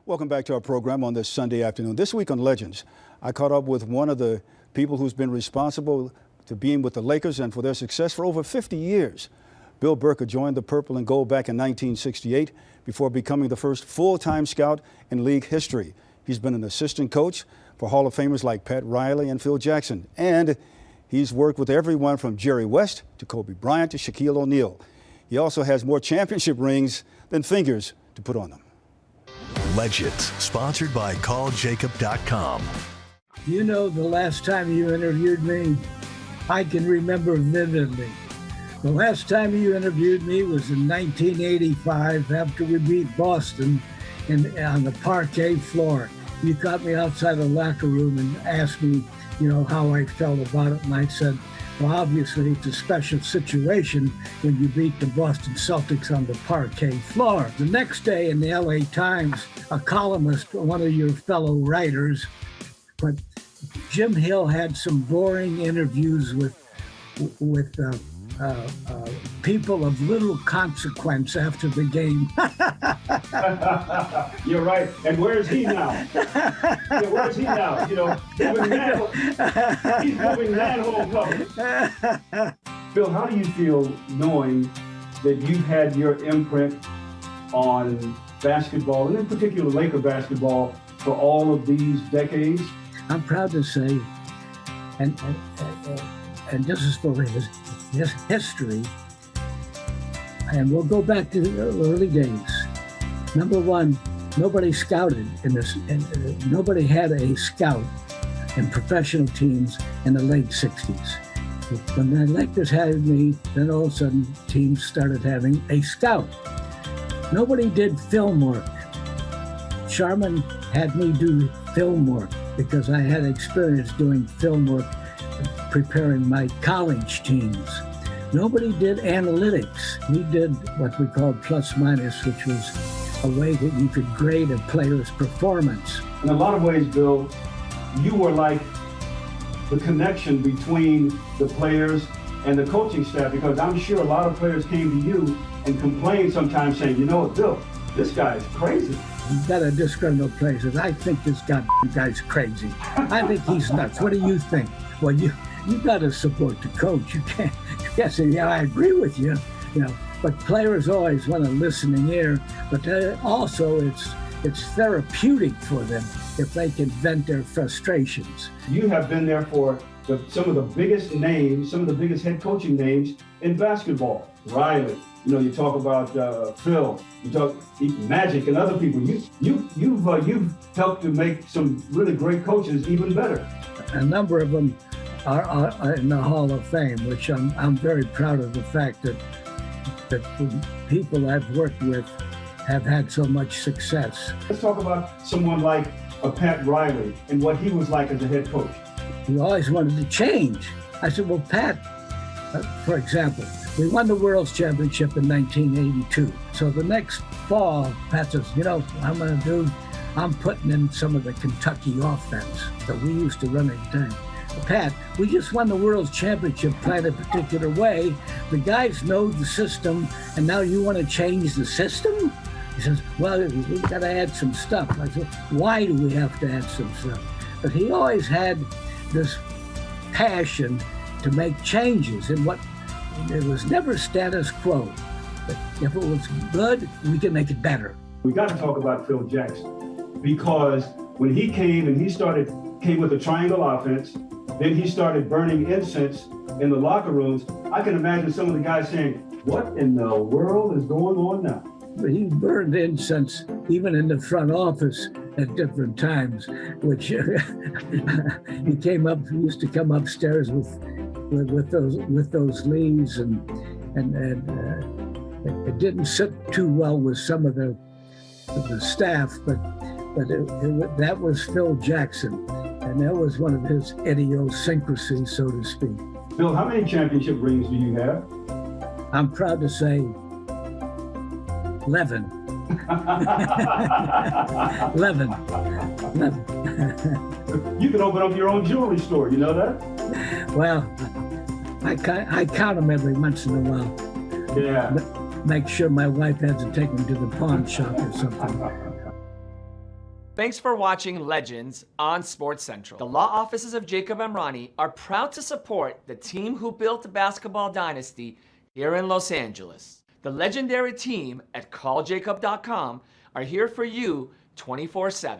Welcome back to our program on this Sunday afternoon. This week on Legends, I caught up with one of the people who's been responsible to being with the Lakers and for their success for over 50 years. Bill Bertka joined the Purple and Gold back in 1968 before becoming the first full-time scout in league history. He's been an assistant coach for Hall of Famers like Pat Riley and Phil Jackson. And he's worked with everyone from Jerry West to Kobe Bryant to Shaquille O'Neal. He also has more championship rings than fingers to put on them. Legends, sponsored by calljacob.com. You know, the last time you interviewed me, I can remember vividly. The last time you interviewed me was in 1985 after we beat Boston on the parquet floor. You caught me outside the locker room and asked me, how I felt about it. And I said, well, obviously it's a special situation when you beat the Boston Celtics on the parquet floor. The next day in the LA Times, a columnist, one of your fellow writers, but Jim Hill had some boring interviews with people of little consequence after the game. You're right. And where's he now? Where's he now? He's moving manhole covers. Bill, how do you feel knowing that you've had your imprint on basketball, and in particular Laker basketball, for all of these decades? I'm proud to say, and this is for his history, and we'll go back to the early days. Number one, nobody scouted in this, and nobody had a scout in professional teams in the late 60s. When the Lakers had me, then all of a sudden teams started having a scout. Nobody did film work. Sharman had me do film work because I had experience doing film work preparing my college teams. Nobody did analytics. We did what we called plus minus, which was a way that you could grade a player's performance. In a lot of ways, Bill, you were like the connection between the players and the coaching staff, because I'm sure a lot of players came to you and complained sometimes saying, you know what, Bill, this guy is crazy. You've got to discriminate places. I think this guy's crazy. I think he's nuts. What do you think? Well, you got to support the coach. You can't say, yeah, I agree with you. But players always want a listening ear. But also, it's therapeutic for them if they can vent their frustrations. You have been there for some of the biggest names, some of the biggest head coaching names in basketball. Riley, you talk about Phil, you talk Magic and other people. You've helped to make some really great coaches even better. A number of them are in the Hall of Fame, which I'm very proud of the fact that the people I've worked with have had so much success. Let's talk about someone like Pat Riley and what he was like as a head coach. He always wanted to change. I said, well, Pat, for example, we won the World's Championship in 1982. So the next fall, Pat says, I'm putting in some of the Kentucky offense that we used to run at the time. Pat, we just won the World's Championship playing a particular way. The guys know the system, and now you want to change the system? He says, well, we've got to add some stuff. I said, why do we have to add some stuff? But he always had this passion to make changes in what it was never status quo. But if it was good, we can make it better. We got to talk about Phil Jackson, because when he came with a triangle offense, then he started burning incense in the locker rooms. I can imagine some of the guys saying, what in the world is going on now? He burned incense even in the front office at different times, which he used to come upstairs with those leaves, and it didn't sit too well with some of the staff, but that was Phil Jackson, and that was one of his idiosyncrasies, so to speak. Bill, how many championship rings do you have? I'm proud to say 11. 11. You can open up your own jewelry store, you know that? Well, I count them every once in a while. Yeah. Make sure my wife hasn't taken them to the pawn shop or something. Thanks for watching Legends on SportsCentral. The law offices of Jacob Emrani are proud to support the team who built the basketball dynasty here in Los Angeles. The legendary team at calljacob.com are here for you 24/7.